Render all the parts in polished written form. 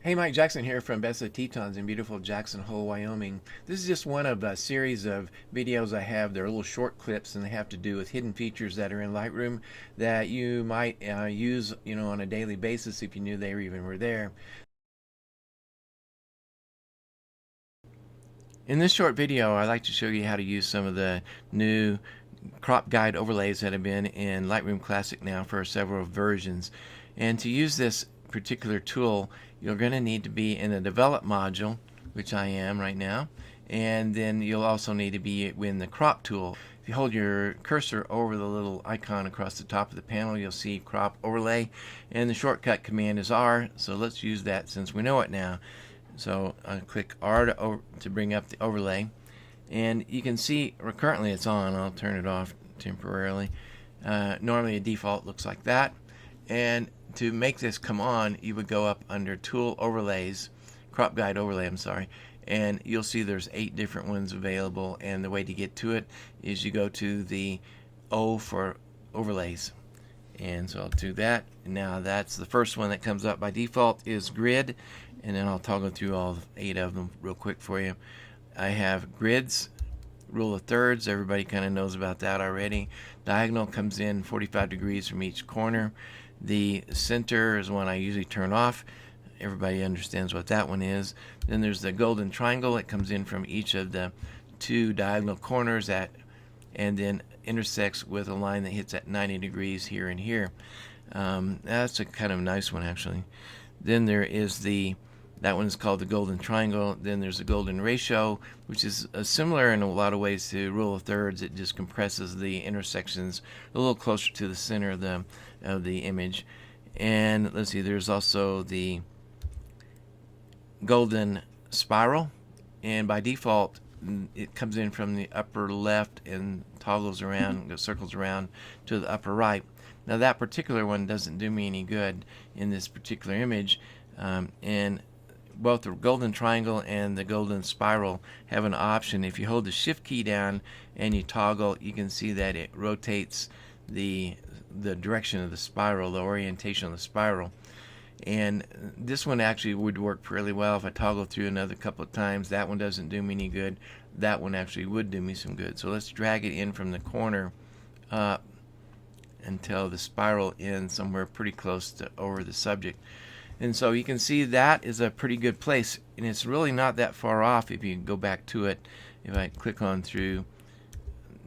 Hey, Mike Jackson here from Best of Tetons in beautiful Jackson Hole, Wyoming. This is just one of a series of videos I have. They're little short clips, and they have to do with hidden features that are in Lightroom that you might use, on a daily basis if you knew they even were there. In this short video, I'd like to show you how to use some of the new crop guide overlays that have been in Lightroom Classic now for several versions. And to use this particular tool, you're going to need to be in the develop module, which I am right now, and then you'll also need to be in the crop tool. If you hold your cursor over the little icon across the top of the panel, you'll see crop overlay, and the shortcut command is R, so let's use that since we know it now. So I click R to bring up the overlay, and you can see currently it's on. I'll turn it off temporarily. Normally a default looks like that, and to make this come on, you would go up under Tool Overlays, Crop Guide Overlay, I'm sorry, and you'll see there's 8 different ones available, and the way to get to it is you go to the O for Overlays. And so I'll do that. Now that's the first one that comes up by default is Grid, and then I'll toggle through all 8 of them real quick for you. I have grids, rule of thirds, everybody kind of knows about that already. Diagonal comes in 45 degrees from each corner. The center is one I usually turn off. Everybody understands what that one is. Then there's the golden triangle. It comes in from each of the 2 diagonal corners and then intersects with a line that hits at 90 degrees here and here. That's a kind of nice one actually. Then there is that one is called the golden triangle. Then there's the golden ratio, which is similar in a lot of ways to rule of thirds. It just compresses the intersections a little closer to the center of the image. And let's see, there's also the golden spiral, and by default it comes in from the upper left and toggles around, circles around to the upper right. Now that particular one doesn't do me any good in this particular image, and both the golden triangle and the golden spiral have an option. If you hold the shift key down and you toggle, you can see that it rotates the direction of the spiral, the orientation of the spiral. And this one actually would work fairly well if I toggle through another couple of times. That one doesn't do me any good. That one actually would do me some good. So let's drag it in from the corner up until the spiral ends somewhere pretty close to over the subject. And so you can see that is a pretty good place, and it's really not that far off if you go back to it. If I click on through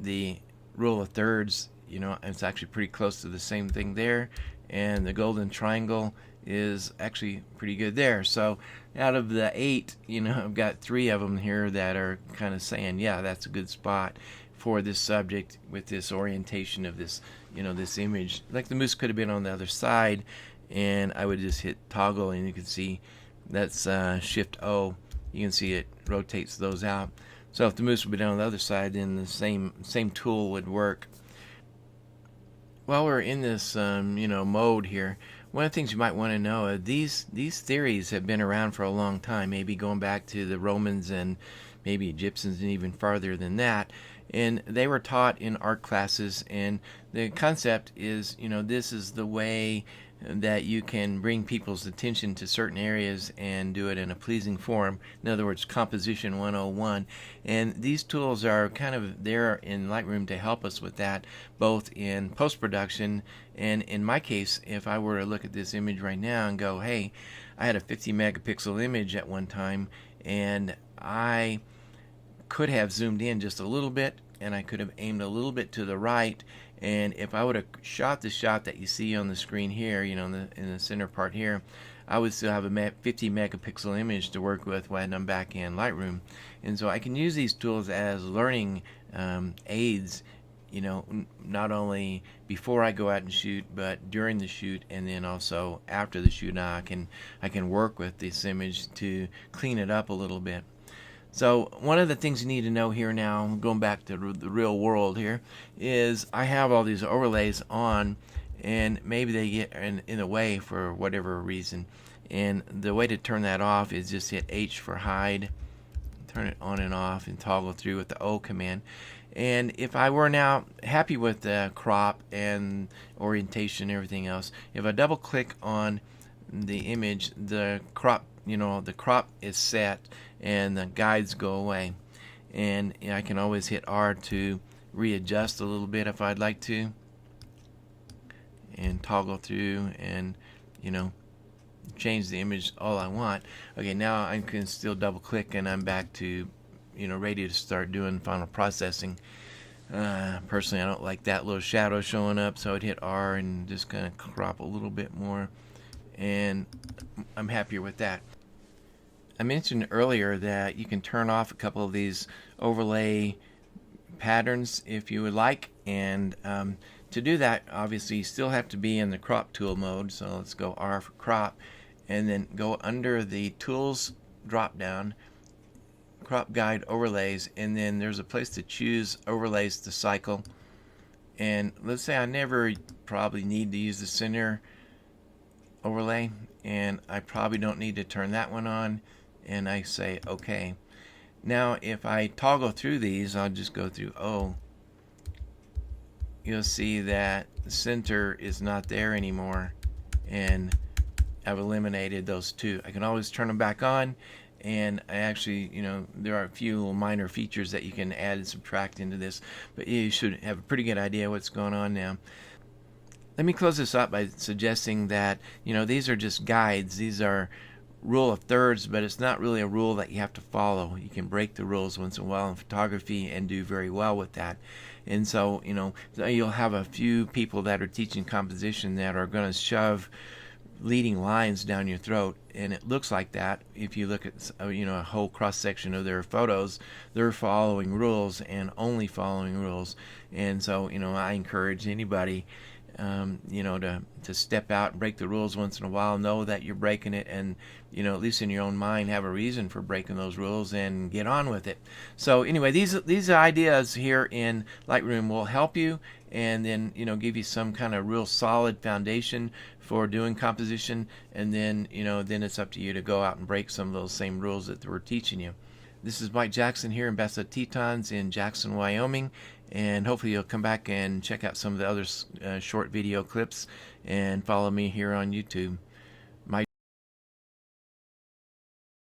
the rule of thirds, it's actually pretty close to the same thing there, and the golden triangle is actually pretty good there. So out of the 8, I've got 3 of them here that are kind of saying, yeah, that's a good spot for this subject with this orientation of this, this image. Like the moose could have been on the other side, and I would just hit toggle, and you can see that's Shift O. You can see it rotates those out. So if the moose would be down on the other side, then the same tool would work. While we're in this mode here, one of the things you might want to know is these theories have been around for a long time, maybe going back to the Romans and maybe Egyptians and even farther than that. And they were taught in art classes, and the concept is, this is the way that you can bring people's attention to certain areas and do it in a pleasing form. In other words, composition 101. And these tools are kind of there in Lightroom to help us with that, both in post-production and in my case, if I were to look at this image right now and go, hey, I had a 50 megapixel image at one time, and I could have zoomed in just a little bit, and I could have aimed a little bit to the right, and if I would have shot the shot that you see on the screen here, in the center part here, I would still have a 50 megapixel image to work with when I'm back in Lightroom. And so I can use these tools as learning aids, not only before I go out and shoot, but during the shoot, and then also after the shoot. Now I can work with this image to clean it up a little bit. So one of the things you need to know here now, going back to the real world here, is I have all these overlays on, and maybe they get in the way for whatever reason. And the way to turn that off is just hit H for hide, turn it on and off, and toggle through with the O command. And if I were now happy with the crop and orientation and everything else, if I double click on the image, the crop the crop is set and the guides go away. And I can always hit R to readjust a little bit if I'd like to, and toggle through and change the image all I want. Okay, now I can still double click and I'm back to ready to start doing final processing. Personally, I don't like that little shadow showing up, so I'd hit R and just kind of crop a little bit more, and I'm happier with that. I mentioned earlier that you can turn off a couple of these overlay patterns if you would like, and to do that, obviously you still have to be in the crop tool mode. So let's go R for crop, and then go under the tools drop down, crop guide overlays, and then there's a place to choose overlays to cycle. And let's say I never probably need to use the center overlay, and I probably don't need to turn that one on, and I say OK. Now if I toggle through these, I'll just go through O, you'll see that the center is not there anymore, and I've eliminated those two. I can always turn them back on, and I actually, there are a few little minor features that you can add and subtract into this, but you should have a pretty good idea what's going on now. Let me close this up by suggesting that, these are just guides. These are rule of thirds, but it's not really a rule that you have to follow. You can break the rules once in a while in photography and do very well with that. And so, you'll have a few people that are teaching composition that are going to shove leading lines down your throat, and it looks like that if you look at a whole cross section of their photos. They're following rules and only following rules. And so I encourage anybody to step out and break the rules once in a while. Know that you're breaking it, and at least in your own mind have a reason for breaking those rules and get on with it. So anyway, these ideas here in Lightroom will help you, and then give you some kind of real solid foundation for doing composition, and then then it's up to you to go out and break some of those same rules that we're teaching you. This is Mike Jackson here in Bessa Tetons in Jackson, Wyoming, and hopefully you'll come back and check out some of the other short video clips and follow me here on YouTube.